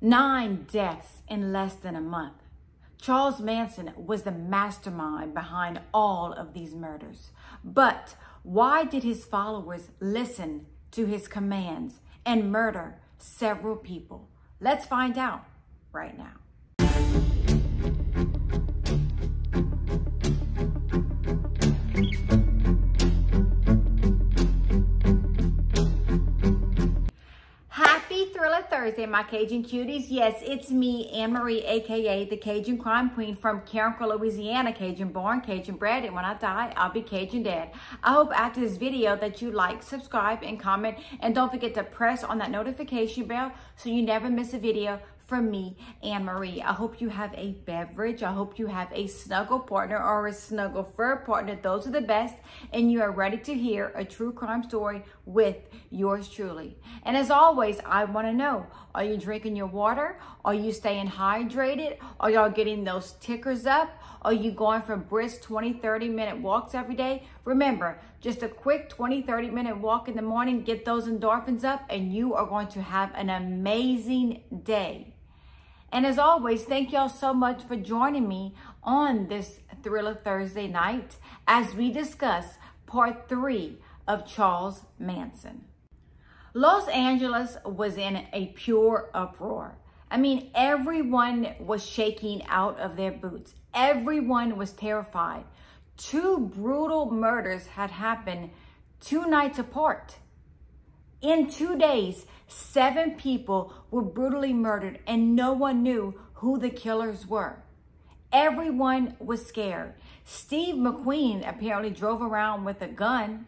9 deaths in less than a month. Charles Manson was the mastermind behind all of these murders. But why did his followers listen to his commands and murder several people? Let's find out right now. Happy Thriller Thursday, my Cajun cuties. Yes, it's me, Anne-Marie, aka the Cajun Crime Queen from Carencro, Louisiana. Cajun born, Cajun bred, and when I die, I'll be Cajun dead. I hope after this video that you like, subscribe, and comment, and don't forget to press on that notification bell so you never miss a video from me, Anne-Marie. I hope you have a beverage. I hope you have a snuggle partner or a snuggle fur partner. Those are the best. And you are ready to hear a true crime story with yours truly. And as always, I want to know, are you drinking your water? Are you staying hydrated? Are y'all getting those tickers up? Are you going for brisk 20-30 minute walks every day? Remember, just a quick 20-30 minute walk in the morning, get those endorphins up, and you are going to have an amazing day. And as always, thank y'all so much for joining me on this Thriller Thursday night as we discuss part 3 of Charles Manson. Los Angeles was in a pure uproar. I mean, everyone was shaking out of their boots. Everyone was terrified. 2 brutal murders had happened 2 nights apart. In 2 days, 7 people were brutally murdered and no one knew who the killers were. Everyone was scared. Steve McQueen apparently drove around with a gun.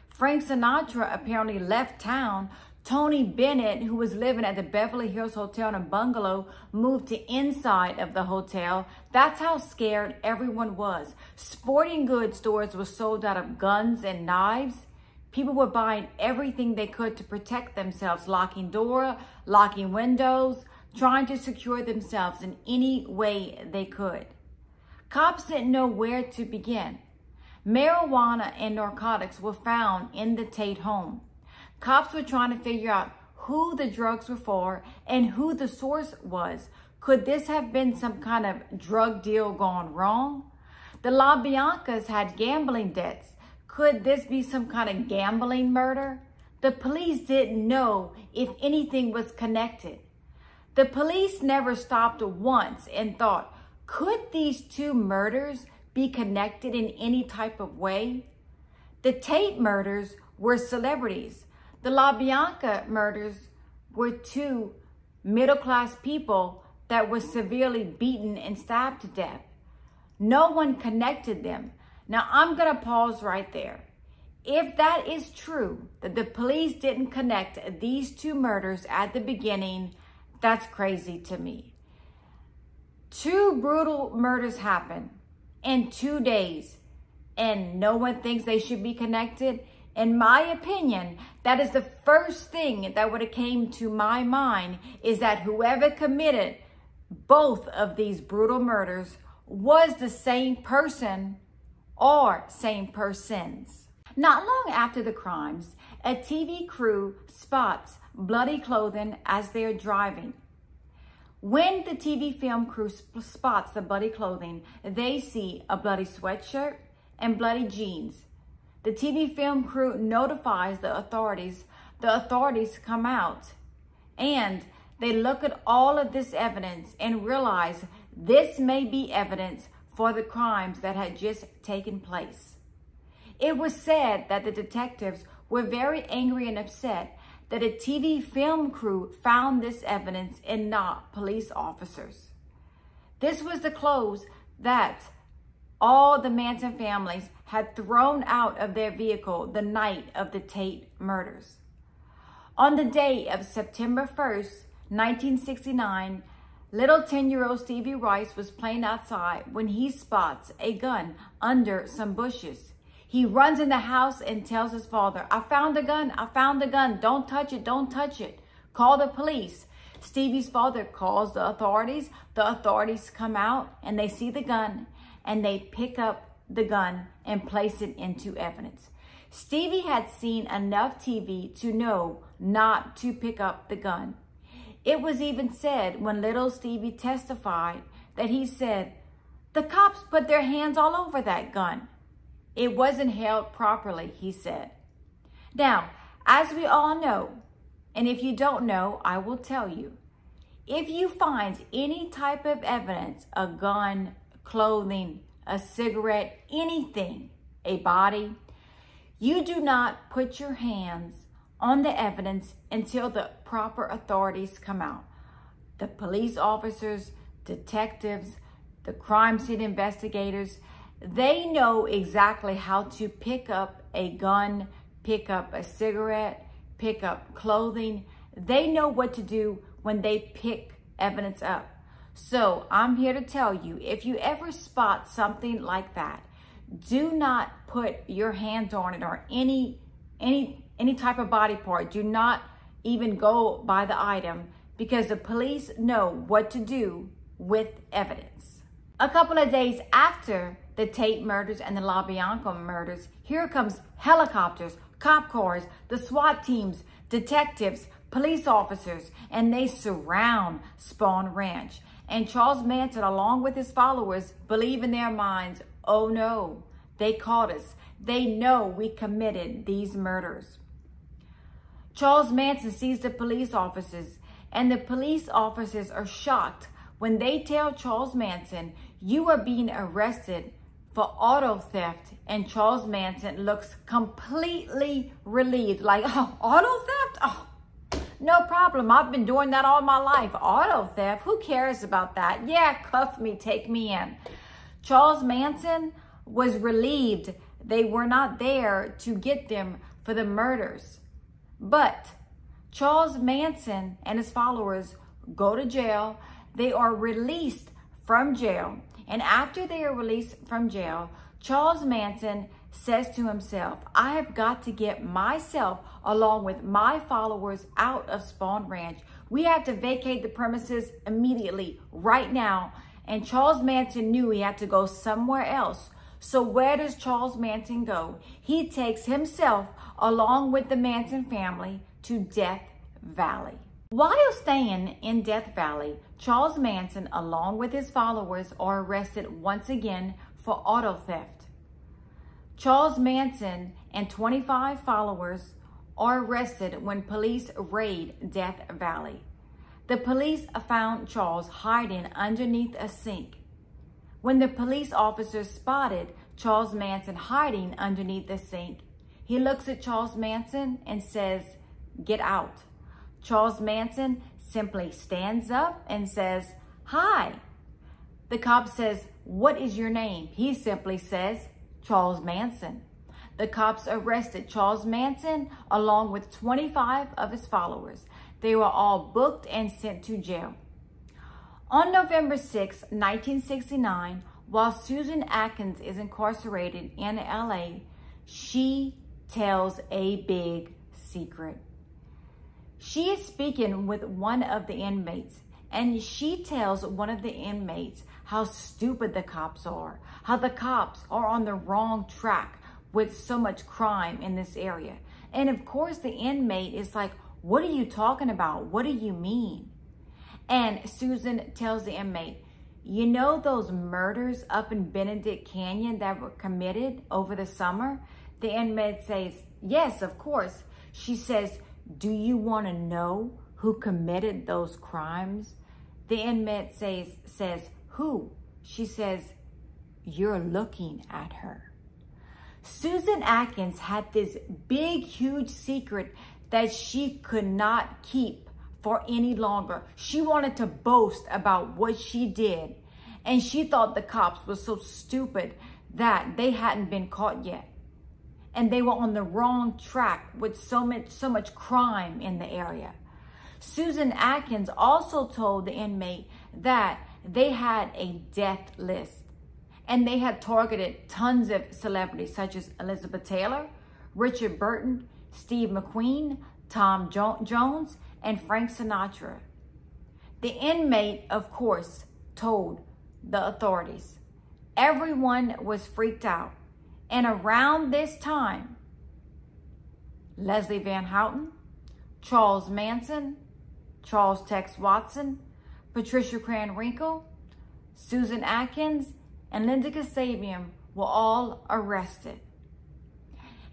Frank Sinatra apparently left town. Tony Bennett, who was living at the Beverly Hills Hotel and Bungalow, moved to inside of the hotel. That's how scared everyone was. Sporting goods stores were sold out of guns and knives. People were buying everything they could to protect themselves, locking doors, locking windows, trying to secure themselves in any way they could. Cops didn't know where to begin. Marijuana and narcotics were found in the Tate home. Cops were trying to figure out who the drugs were for and who the source was. Could this have been some kind of drug deal gone wrong? The LaBiancas had gambling debts. Could this be some kind of gambling murder? The police didn't know if anything was connected. The police never stopped once and thought, could these 2 murders be connected in any type of way? The Tate murders were celebrities. The LaBianca murders were 2 middle-class people that were severely beaten and stabbed to death. No one connected them. Now, I'm going to pause right there. If that is true, that the police didn't connect these 2 murders at the beginning, that's crazy to me. 2 brutal murders happened in 2 days, and no one thinks they should be connected. In my opinion, that is the first thing that would have came to my mind, is that whoever committed both of these brutal murders was the same person or same persons. Not long after the crimes, a TV crew spots bloody clothing as they're driving. When the TV film crew spots the bloody clothing, they see a bloody sweatshirt and bloody jeans. The TV film crew notifies the authorities. The authorities come out and they look at all of this evidence and realize this may be evidence for the crimes that had just taken place. It was said that the detectives were very angry and upset that a TV film crew found this evidence and not police officers. This was the clothes that all the Manson families had thrown out of their vehicle the night of the Tate murders. On the day of September 1st, 1969, little 10-year-old Stevie Rice was playing outside when he spots a gun under some bushes. He runs in the house and tells his father, I found a gun, I found a gun. Don't touch it, don't touch it. Call the police. Stevie's father calls the authorities. The authorities come out and they see the gun and they pick up the gun and place it into evidence. Stevie had seen enough TV to know not to pick up the gun. It was even said when little Stevie testified that he said, the cops put their hands all over that gun. It wasn't held properly, he said. Now, as we all know, and if you don't know, I will tell you, if you find any type of evidence, a gun, clothing, a cigarette, anything, a body, you do not put your hands on the evidence until the proper authorities come out. The police officers, detectives, the crime scene investigators, they know exactly how to pick up a gun, pick up a cigarette, pick up clothing. They know what to do when they pick evidence up. So I'm here to tell you, if you ever spot something like that, do not put your hands on it or any type of body part. Do not even go by the item, because the police know what to do with evidence. A couple of days after the Tate murders and the LaBianca murders, here comes helicopters, cop cars, the SWAT teams, detectives, police officers, and they surround Spahn Ranch. And Charles Manson, along with his followers, believe in their minds, oh no, they caught us. They know we committed these murders. Charles Manson sees the police officers, and the police officers are shocked when they tell Charles Manson, you are being arrested for auto theft. And Charles Manson looks completely relieved, like, oh, auto theft? Oh, no problem. I've been doing that all my life. Auto theft? Who cares about that? Yeah, cuff me, take me in. Charles Manson was relieved they were not there to get them for the murders. But Charles Manson and his followers go to jail. They are released from jail. And after they are released from jail, Charles Manson says to himself, I have got to get myself along with my followers out of Spahn Ranch. We have to vacate the premises immediately, right now. And Charles Manson knew he had to go somewhere else. So where does Charles Manson go? He takes himself along with the Manson family to Death Valley. While staying in Death Valley, Charles Manson, along with his followers, are arrested once again for auto theft. Charles Manson and 25 followers are arrested when police raid Death Valley. The police found Charles hiding underneath a sink. When the police officers spotted Charles Manson hiding underneath the sink, he looks at Charles Manson and says, get out. Charles Manson simply stands up and says, hi. The cop says, what is your name? He simply says, Charles Manson. The cops arrested Charles Manson along with 25 of his followers. They were all booked and sent to jail. On November 6, 1969, while Susan Atkins is incarcerated in LA, she tells a big secret. She is speaking with one of the inmates, and she tells one of the inmates how stupid the cops are, how the cops are on the wrong track with so much crime in this area. And of course, the inmate is like, what are you talking about? What do you mean? And Susan tells the inmate, you know those murders up in Benedict Canyon that were committed over the summer? The inmate says, yes, of course. She says, do you want to know who committed those crimes? The inmate says, who? She says, you're looking at her. Susan Atkins had this big, huge secret that she could not keep for any longer. She wanted to boast about what she did. And she thought the cops were so stupid that they hadn't been caught yet. And they were on the wrong track with so much crime in the area. Susan Atkins also told the inmate that they had a death list. And they had targeted tons of celebrities such as Elizabeth Taylor, Richard Burton, Steve McQueen, Tom Jones, and Frank Sinatra. The inmate, of course, told the authorities. Everyone was freaked out. And around this time, Leslie Van Houten, Charles Manson, Charles Tex Watson, Patricia Cran-Wrinkle, Susan Atkins, and Linda Kasabian were all arrested.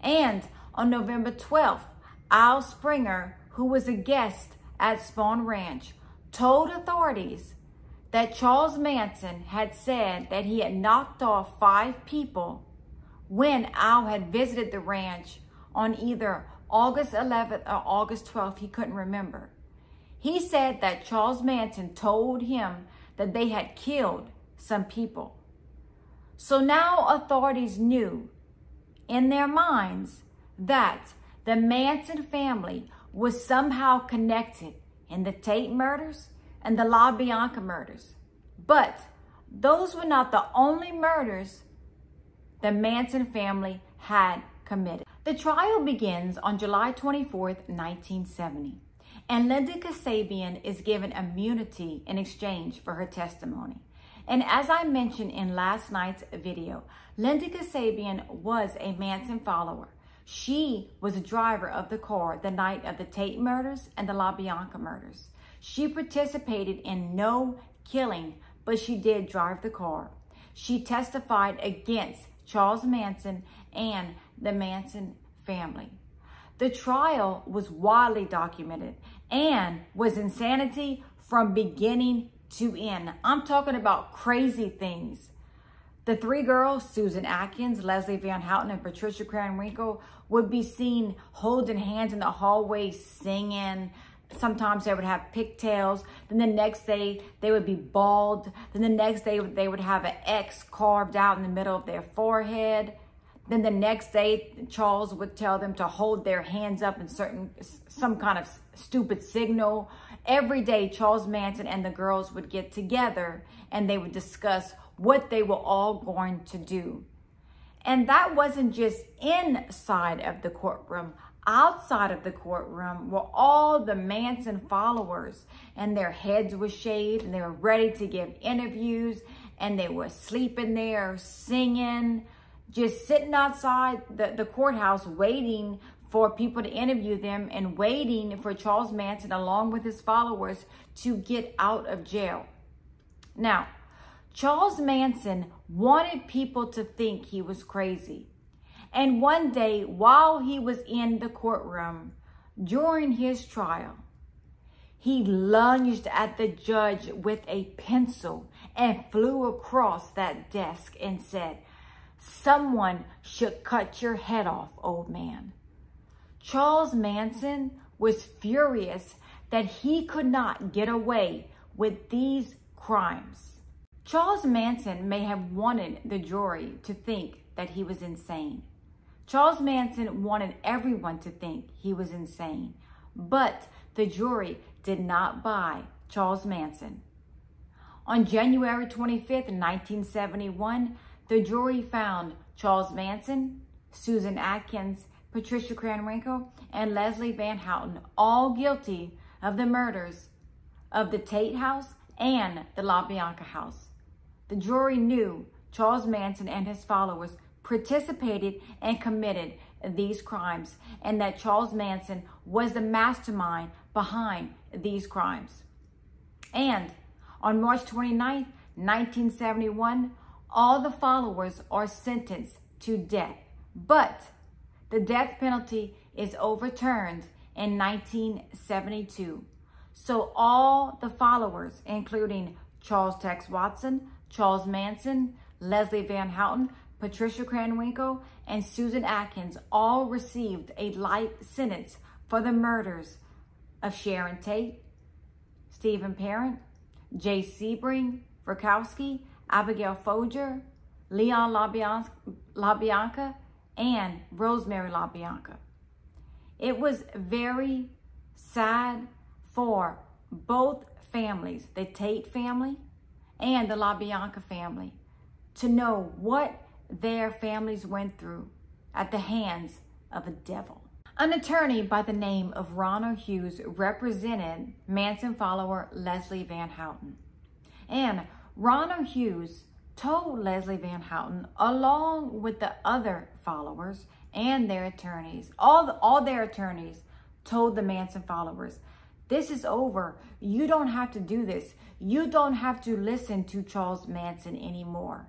And on November 12th, Al Springer, who was a guest at Spahn Ranch, told authorities that Charles Manson had said that he had knocked off 5 people when Al had visited the ranch on either August 11th or August 12th. He couldn't remember. He said that Charles Manson told him that they had killed some people. So now authorities knew in their minds that the Manson family was somehow connected in the Tate murders and the LaBianca murders. But those were not the only murders the Manson family had committed. The trial begins on July 24th, 1970, and Linda Kasabian is given immunity in exchange for her testimony. And as I mentioned in last night's video, Linda Kasabian was a Manson follower. She was a driver of the car the night of the Tate murders and the LaBianca murders. She participated in no killing, but she did drive the car. She testified against Charles Manson and the Manson family. The trial was widely documented and was insanity from beginning to end. I'm talking about crazy things. The 3 girls, Susan Atkins, Leslie Van Houten, and Patricia Cran-Wrinkle, would be seen holding hands in the hallway singing. Sometimes they would have pigtails. Then the next day they would be bald. Then the next day they would have an X carved out in the middle of their forehead. Then the next day Charles would tell them to hold their hands up in some kind of stupid signal. Every day Charles Manson and the girls would get together and they would discuss what they were all going to do. And that wasn't just inside of the courtroom. Outside of the courtroom were all the Manson followers, and their heads were shaved and they were ready to give interviews, and they were sleeping there, singing, just sitting outside the courthouse waiting for people to interview them and waiting for Charles Manson along with his followers to get out of jail. Now, Charles Manson wanted people to think he was crazy. And one day, while he was in the courtroom during his trial, he lunged at the judge with a pencil and flew across that desk and said, "Someone should cut your head off, old man." Charles Manson was furious that he could not get away with these crimes. Charles Manson may have wanted the jury to think that he was insane. Charles Manson wanted everyone to think he was insane, but the jury did not buy Charles Manson. On January 25th, 1971, the jury found Charles Manson, Susan Atkins, Patricia Cran-Wrinkle, and Leslie Van Houten all guilty of the murders of the Tate house and the LaBianca house. The jury knew Charles Manson and his followers participated and committed these crimes, and that Charles Manson was the mastermind behind these crimes. And on March 29, 1971, all the followers are sentenced to death, but the death penalty is overturned in 1972. So all the followers, including Charles Tex Watson, Charles Manson, Leslie Van Houten, Patricia Cran-Wrinkle, and Susan Atkins, all received a life sentence for the murders of Sharon Tate, Stephen Parent, Jay Sebring, Verkowski, Abigail Folger, Leon LaBianca, and Rosemary LaBianca. It was very sad for both families, the Tate family and the LaBianca family, to know what their families went through at the hands of a devil. An attorney by the name of Ronald Hughes represented Manson follower Leslie Van Houten. And Ronald Hughes told Leslie Van Houten, along with the other followers and their attorneys, all their attorneys told the Manson followers This is over. You don't have to do this. You don't have to listen to Charles Manson anymore.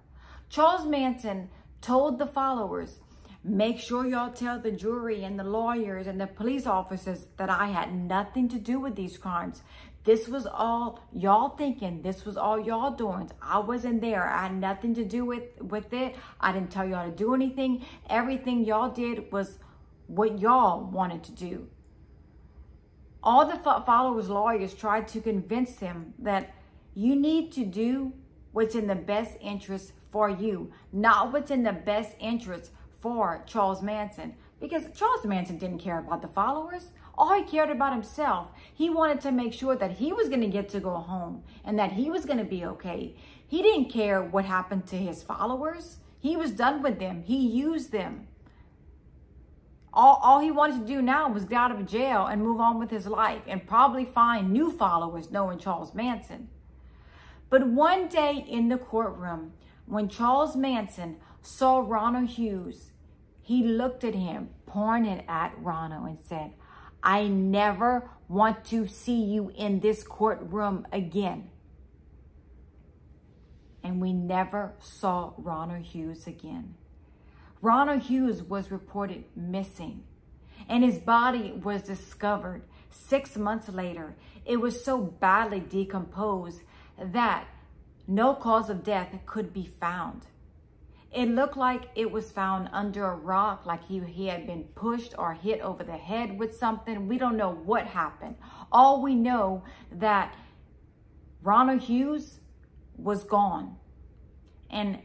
Charles Manson told the followers, make sure y'all tell the jury and the lawyers and the police officers that I had nothing to do with these crimes. This was all y'all thinking. This was all y'all doing. I wasn't there. I had nothing to do with it. I didn't tell y'all to do anything. Everything y'all did was what y'all wanted to do. All the followers' lawyers tried to convince him that you need to do what's in the best interest for you, not what's in the best interest for Charles Manson. Because Charles Manson didn't care about the followers. All he cared about himself. He wanted to make sure that he was going to get to go home and that he was going to be okay. He didn't care what happened to his followers. He was done with them. He used them. All he wanted to do now was get out of jail and move on with his life and probably find new followers knowing Charles Manson. But one day in the courtroom, when Charles Manson saw Ronald Hughes, he looked at him, pointed at Ronald and said, I never want to see you in this courtroom again. And we never saw Ronald Hughes again. Ronald Hughes was reported missing, and his body was discovered 6 months later. It was so badly decomposed that no cause of death could be found. It looked like it was found under a rock, like he had been pushed or hit over the head with something. We don't know what happened. All we know that Ronald Hughes was gone. And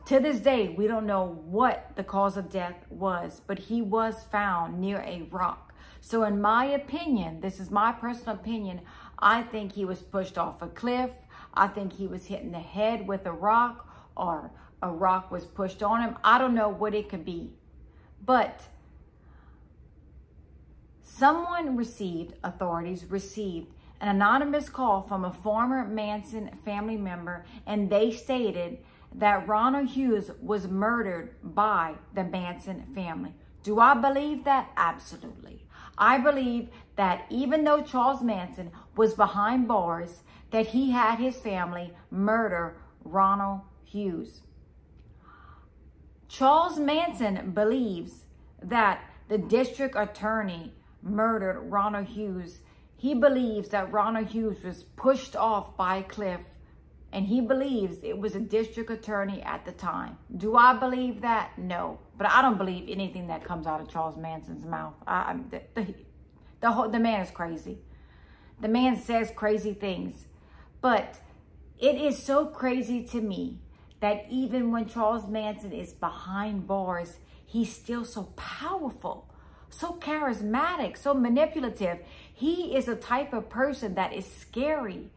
to this day, we don't know what the cause of death was, but he was found near a rock. So in my opinion, this is my personal opinion, I think he was pushed off a cliff. I think he was hit in the head with a rock, or a rock was pushed on him. I don't know what it could be. But authorities received an anonymous call from a former Manson family member, and they stated that Ronald Hughes was murdered by the Manson family. Do I believe that? Absolutely. I believe that even though Charles Manson was behind bars, that he had his family murder Ronald Hughes. Charles Manson believes that the district attorney murdered Ronald Hughes. He believes that Ronald Hughes was pushed off by a cliff, and he believes it was a district attorney at the time. Do I believe that? No. But I don't believe anything that comes out of Charles Manson's mouth. The man is crazy. The man says crazy things. But it is so crazy to me that even when Charles Manson is behind bars, he's still so powerful, so charismatic, so manipulative. He is a type of person that is scary.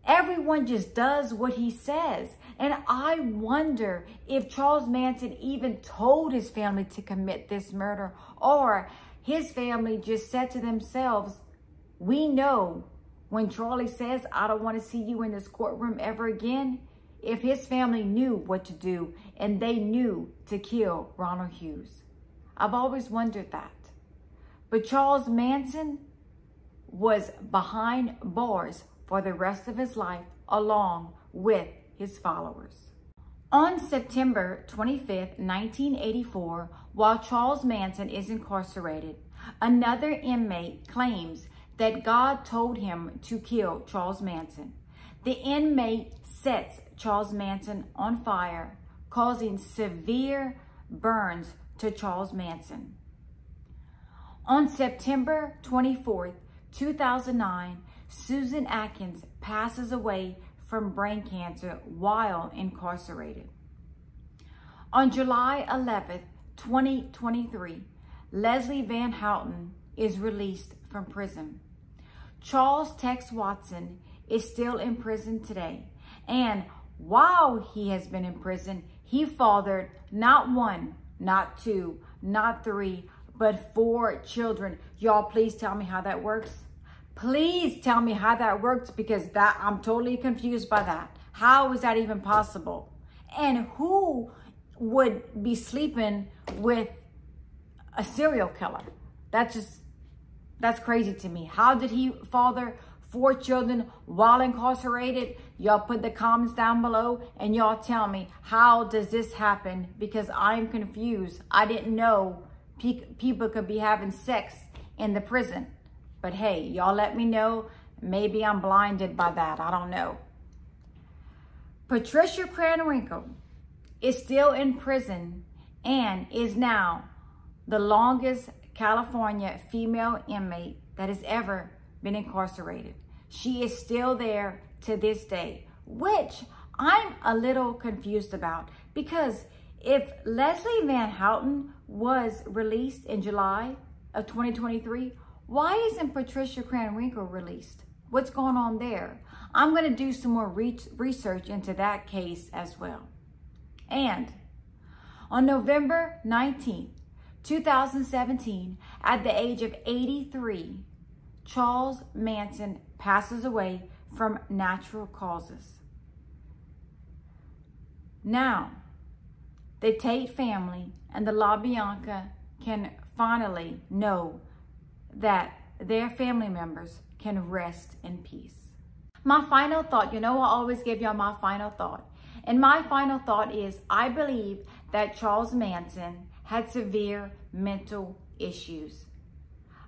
Everyone just does what he says. And I wonder if Charles Manson even told his family to commit this murder, or his family just said to themselves, we know when Charlie says, I don't want to see you in this courtroom ever again, if his family knew what to do and they knew to kill Ronald Hughes. I've always wondered that. But Charles Manson was behind bars for the rest of his life, along with his followers. On September 25th, 1984, while Charles Manson is incarcerated, another inmate claims that God told him to kill Charles Manson. The inmate sets Charles Manson on fire, causing severe burns to Charles Manson. On September 24th, 2009, Susan Atkins passes away from brain cancer while incarcerated. On July 11th, 2023, Leslie Van Houten is released from prison. Charles Tex Watson is still in prison today. And while he has been in prison, he fathered not one, not two, not three, but 4 children. Y'all, please tell me how that works. Please tell me how that works, because I'm totally confused by that. How is that even possible? And who would be sleeping with a serial killer? That That's crazy to me. How did he father 4 children while incarcerated? Y'all put the comments down below and y'all tell me, how does this happen? Because I'm confused. I didn't know people could be having sex in the prison. But hey, y'all let me know. Maybe I'm blinded by that. I don't know. Patricia Krenwinkel is still in prison and is now the longest California female inmate that has ever been incarcerated. She is still there to this day, which I'm a little confused about, because if Leslie Van Houten was released in July of 2023, why isn't Patricia Krenwinkel released? What's going on there? I'm going to do some more research into that case as well. And on November 19th, 2017, at the age of 83, Charles Manson passes away from natural causes. Now, the Tate family and the LaBianca can finally know that their family members can rest in peace. My final thought, I always give y'all my final thought. And my final thought is, I believe that Charles Manson had severe mental issues.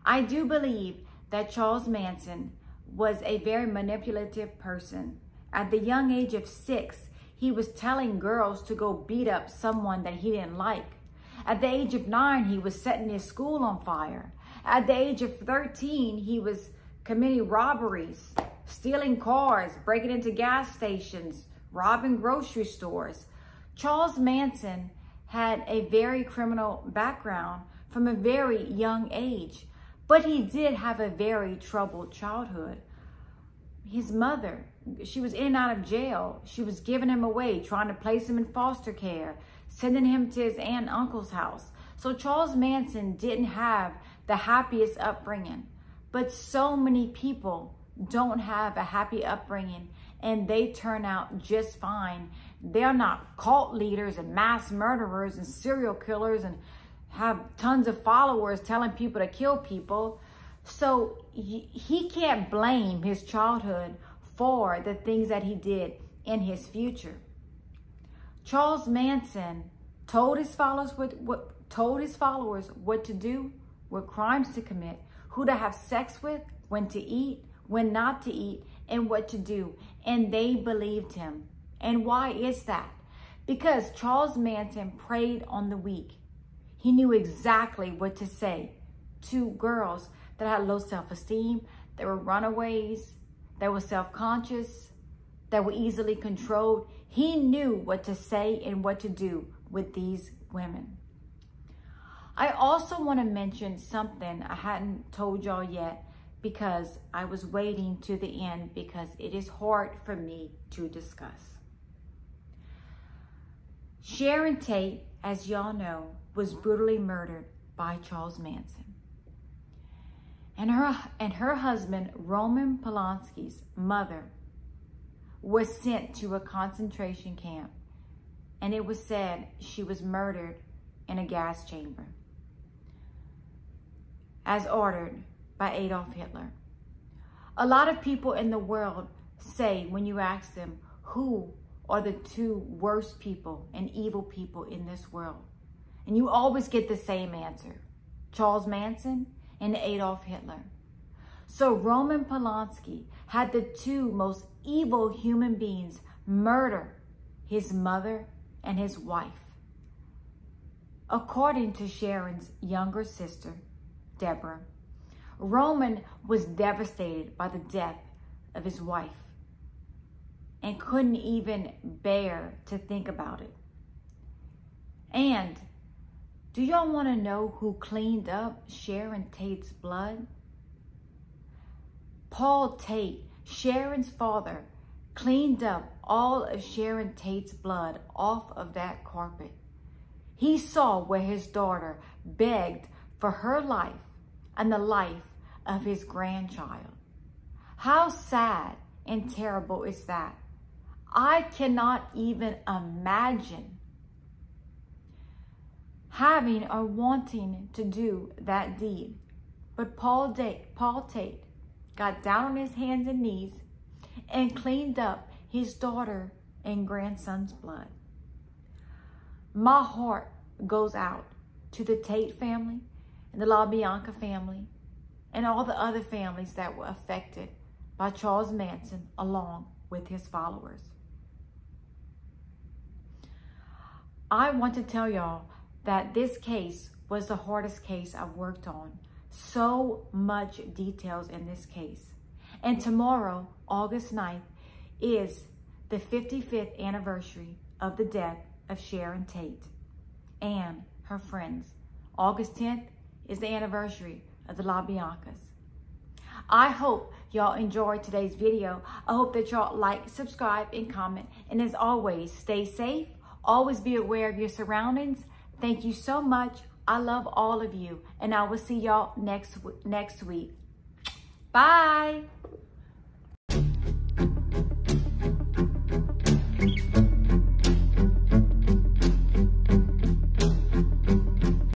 I do believe that Charles Manson was a very manipulative person. At the young age of 6, he was telling girls to go beat up someone that he didn't like. At the age of 9, he was setting his school on fire. At the age of 13, he was committing robberies, stealing cars, breaking into gas stations, robbing grocery stores. Charles Manson had a very criminal background from a very young age, but he did have a very troubled childhood. His mother, she was in and out of jail. She was giving him away, trying to place him in foster care, sending him to his aunt and uncle's house. So Charles Manson didn't have the happiest upbringing, but so many people don't have a happy upbringing and they turn out just fine. They're not cult leaders and mass murderers and serial killers and have tons of followers telling people to kill people. So he can't blame his childhood for the things that he did in his future. Charles Manson told his followers what to do, what crimes to commit, who to have sex with, when to eat, when not to eat, and what to do. And they believed him. And why is that? Because Charles Manson preyed on the weak. He knew exactly what to say to girls that had low self-esteem, that were runaways, that were self-conscious, that were easily controlled. He knew what to say and what to do with these women. I also want to mention something I hadn't told y'all yet, because I was waiting to the end because it is hard for me to discuss. Sharon Tate, as y'all know, was brutally murdered by Charles Manson. And her husband, Roman Polanski's mother, was sent to a concentration camp. And it was said she was murdered in a gas chamber, as ordered by Adolf Hitler. A lot of people in the world say, when you ask them, who are the 2 worst people and evil people in this world? And you always get the same answer: Charles Manson and Adolf Hitler. So Roman Polanski had the 2 most evil human beings murder his mother and his wife. According to Sharon's younger sister, Deborah, Roman was devastated by the death of his wife and couldn't even bear to think about it. And do y'all want to know who cleaned up Sharon Tate's blood? Paul Tate, Sharon's father, cleaned up all of Sharon Tate's blood off of that carpet. He saw where his daughter begged for her life and the life of his grandchild. How sad and terrible is that? I cannot even imagine having or wanting to do that deed. But Paul Tate got down on his hands and knees and cleaned up his daughter and grandson's blood. My heart goes out to the Tate family and the LaBianca family and all the other families that were affected by Charles Manson along with his followers. I want to tell y'all that this case was the hardest case I've worked on. So much details in this case. And tomorrow, August 9th, is the 55th anniversary of the death of Sharon Tate and her friends. August 10th is the anniversary of the LaBiancas. I hope y'all enjoyed today's video. I hope that y'all like, subscribe, and comment. And as always, stay safe. Always be aware of your surroundings. Thank you so much. I love all of you. And I will see y'all next week. Bye.